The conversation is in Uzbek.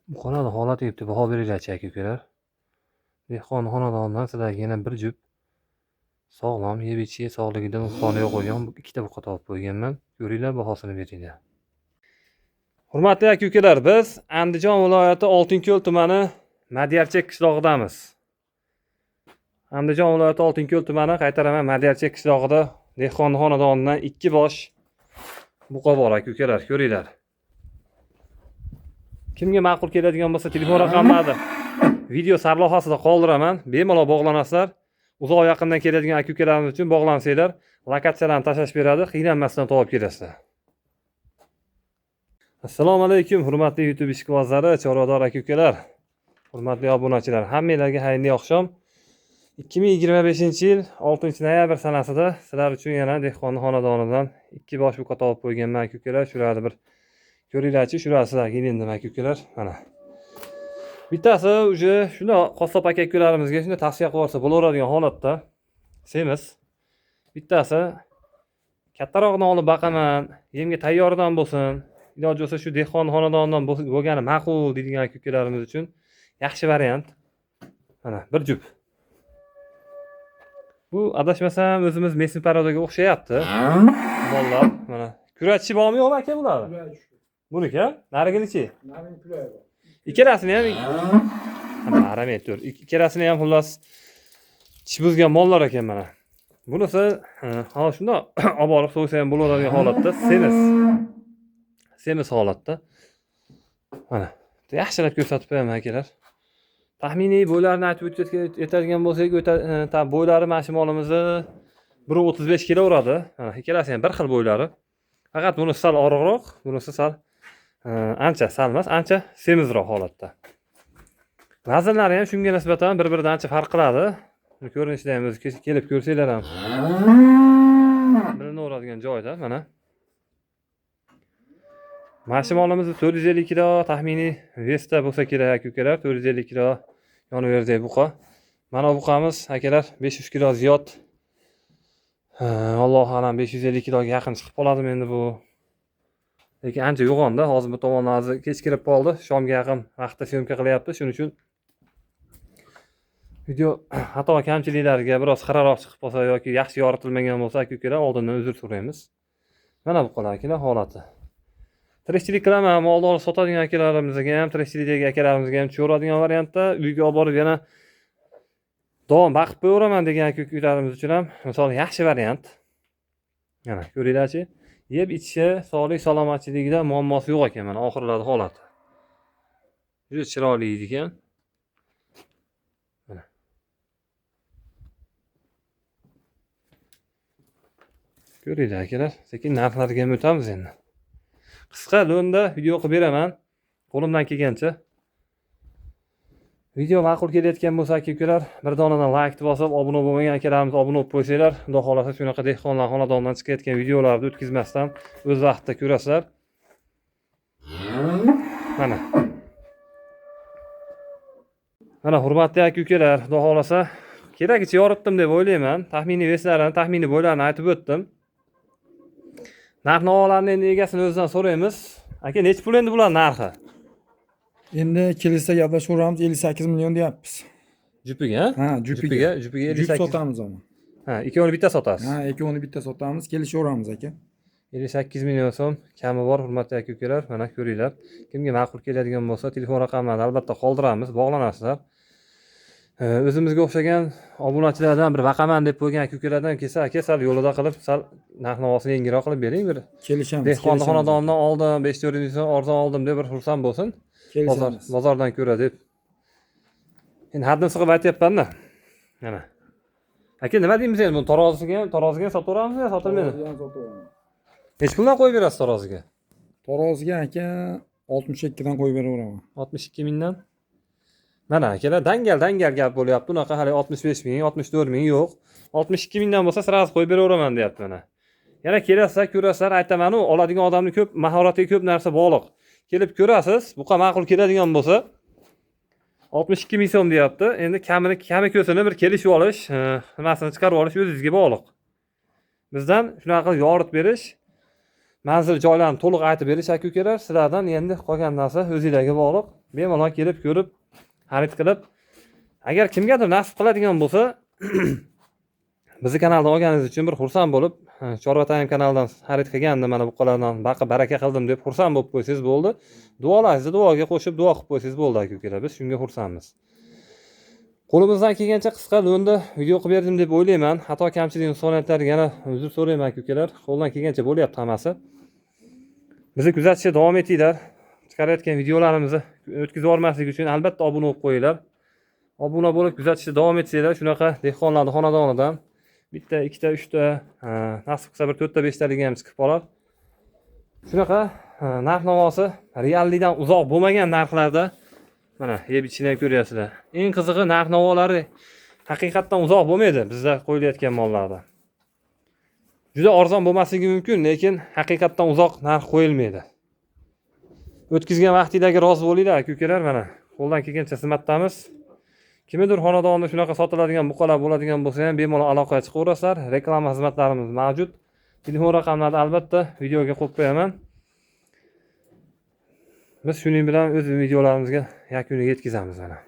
Bu xonada holat deb baho beringlar-chi aka-ukalar. Dehqon xonadonidan sizlarga yana bir jup sog'lom, yeb-ichishga sog'ligida nuqsoni yo'q bo'lgan ikkita buqa topib qo'yganman. Ko'ringlar, bahosini beringlar. Hurmatli aka-ukalar, biz Andijon viloyati Oltinko'l tumani Madiyarchek qishlog'idamiz. Andijon viloyati Oltinko'l tumani, qaytaraman, Madiyarchek qishlog'ida dehqon xonadonidan 2 bosh buqa bor aka-ukalar, ko'ringlar. Kimga ma'qul keladigan bo'lsa, telefon raqamlarni video sarlavhasida qoldiraman. Bemalol bog'lanasizlar. Uzoq yaqindan keladigan aka-ukalarimiz uchun bog'lansanglar, lokatsiyalarni tashlab beradi, qiynalmasdan topib kelasizlar. Assalomu alaykum, hurmatli YouTube ishqibozlari, chorvador aka-ukalar, hurmatli obunachilar. Hammanglarga xayrli oqshom. 2025-yil 6-noyabr sanasida sizlar uchun yana dehqon xonadonidan 2 bosh buqa topib qo'yganman aka-ukalar. Shularni bir ko'ringlarchi, shular sizlarga ilindim aka-ukalar. Mana. Bittasi uje shuna qassob aka-ukalarimizga shunda tavsiya qilib olsa bo'laveradigan holatda. Semiz. Bittasi kattarog'ini olib baqaman, yemga tayyordan bo'lsin. Iloji bo'lsa shu dehqon xonadonidan bo'lgani ma'qul deydigan aka-ukalarimiz uchun yaxshi variant. Mana bir jup. Bu adashmasam o'zimiz Mesin Parodaga o'xshayapti. Mollar mana. Kurachchi bormi yo'qmi aka bular? Buniki, nariginichi? Naring kulay bor. Ikkalasini ham parametr. Ikkalasini ham xullas tish buzgan mollar ekan mana. Bunisi hozir shunda olib borib so'ysa ham bo'laveradigan holatda, semiz holatda. Mana, yaxshilab ko'rsatib qo'yaman akalar. Taxminiy bo'ylarini aytib o'tadigan bo'lsak, bo'ylari mana shu molimizni 1.35 kelaveradi. Mana, ikkalasi ham bir xil bo'ylari. Faqat bunisi sal oriqroq, bunisi sal ancha emas, ancha semizroq holatda. Vaznlari ham shunga nisbatan bir-biridan ancha farq qiladi. Ko'rinishda ham o'zi kelib ko'rsanglar ham bilinaveradigan joyda mana. Mashimolimiz 450 kilo taxminiy vesda bo'lsa kerak aka-ukalar, 450 kilo yonaverdi buqa. Mana buqamiz akalar 500 kilo ziyod. Alloh alam 550 kiloga yaqin chiqib qoladimi endi bu. Lekin ancha yo'g'onda, hozir bu tomonlarni kech kirib qoldi. Shomga yaqin vaqtda syomka qilyapti. Shuning uchun video xato kamchiliklariga biroz xiraroq chiqib qolsa yoki yaxshi yoritilmagan bo'lsa aka-ukalar oldindan uzr so'raymiz. Mana bu qolakilar holati. Tirikchilik qilaman, molni olib sotadigan akalarimizga ham, tirikchilikdagi akalarimizga ham tushiradigan variantda uyga olib borib yana davom baqib qo'yaveraman degan aka-ukalarimiz uchun ham misol yaxshi variant. Mana ko'ringlarchi, yeb ichishi, sog'lik salomatchiligida muammosi yo'q ekan mana oxirlari holati. Juda chiroyli ekan. Mana. Ko'ringlar akalar, sekin narxlarga ham o'tamiz endi. Qisqa lo'nda video qilib beraman, qo'limdan kelgancha. Video ma'qul kelayotgan bo'lsa aka-ukalar, bir donadan like bosib, obuna bo'lmagan akalarimiz obuna bo'lib qo'ysanglar, xudo xolasa shunaqa dehqonlar xonadonidan chiqayotgan videolarni o'tkazmasdan o'z vaqtida ko'rasizlar. Mana. Mana hurmatli aka-ukalar, xudo xolasa keragicha yoritdim deb o'ylayman. Taxminiy veslarini, taxminiy bo'ylarini aytib o'tdim. Narx-navolarni endi egasini o'zidan so'raymiz. Aka, nech pul endi bular narxi? Endi kelishsa gaplashaveramiz, 58 million deyapmiz. Jupiga? Ha, jupiga 58. Jup sotamiz ama. Ha, ikkovini bitta sotasiz. Ha, ikkovini bitta sotamiz, kelishaveramiz aka. 58 million so'm kami bor hurmatli aka-ukalar, mana ko'ringlar. Kimga ma'qul keladigan bo'lsa, telefon raqamlarini albatta qoldiramiz, bog'lanasizlar. O'zimizga o'xshagan obunachilardan bir baqaman deb qo'ygan aka-ukalardan kelsa, aka sal yo'lida qilib, sal narx-navosini yengilroq qilib bering. Bir Kelishamiz. dehqon xonadonidan oldim, 5-4 so'm arzon oldim deb bir xursand bo'lsin. Bozordan ko'ra deb. Endi haddan sig'ib aytyapman-da. Mana. Aka, nima deymiz endi bu taroziga sotaveramizmi yo sotilmaydi? Hech puldan qo'yib berasiz taroziga? Taroziga aka 62 dan qo'yib beraveraman. 62 mingdan. Mana akalar, dangal gap bo'lyapti. Unaqa hali 65 ming, 64 ming yo'q. 62 mingdan bo'lsa sirasi qo'yib beraveraman deyapti mana. Yana kelasizlar, ko'rasizlar, aytaman-ku, oladigan odamning ko'p mahoratiga ko'p narsa bog'liq. Kelib ko'rasiz, buqa ma'qul keladigan bo'lsa 62 ming so'm deyapti. Endi kami ko'sini bir kelishib olish, nimasini chiqarib olish o'zingizga bog'liq. Bizdan shunaqa qilib yoritib berish, manzil joylarni to'liq aytib berish aka-ukalar, sizlardan endi qolgan narsa o'zingizlarga bog'liq. bemalol kelib ko'rib, xarid qilib, agar kimgadir nasib qiladigan bo'lsa, bizni kanalda olganingiz uchun bir xursand bo'lib, Chorva Time kanalidan xarid qilgandim, mana bu qolardan baqa baraka qildim deb xursand bo'lib qo'ysangiz bo'ldi. Duolaringizni duoga qo'shib duo qilib qo'ysangiz bo'ldi aka-ukalar. Biz shunga xursandmiz. Qo'limizdan kelgancha qisqa lo'nda video qilib berdim deb o'ylayman. Xato kamchilik insoniyatlarga yana uzr so'rayman aka-ukalar. Qo'ldan kelgancha bo'lyapti hammasi. Bizni kuzatishga davom etinglar. Chiqarayotgan videolarimizni o'tkazib yubormaslik uchun albatta obuna bo'lib qo'yinglar. Obuna bo'lib kuzatishda davom etsanglar, shunaqa dehqonlarning xonadonidan bitta, ikkita, uchta, nasib qilsa bir 4ta, 5talik ham chiqib qolar. Shunaqa narx-navosi reallikdan uzoq bo'lmagan narxlarda mana yeb ichishni ham ko'ryapsizlar. Eng qizig'i narx-navolari haqiqatdan uzoq bo'lmaydi bizda qo'yilayotgan mollarda. Juda arzon bo'lmasligi mumkin, lekin haqiqatdan uzoq narx qo'yilmaydi. O'tkazgan vaqtingizga rozi bo'linglar aka-ukalar, mana qo'ldan kelgancha xizmatdamiz. Kimnidir xonadonida shunaqa sotiladigan buqalar bo'ladigan bo'lsa ham bemalol aloqaga chiqaverasizlar. Reklama xizmatlarimiz mavjud. Telefon raqamlarini albatta videoga qo'yib qo'yaman. Biz shuning bilan o'z videolarimizga yakuniga yetkazamiz mana.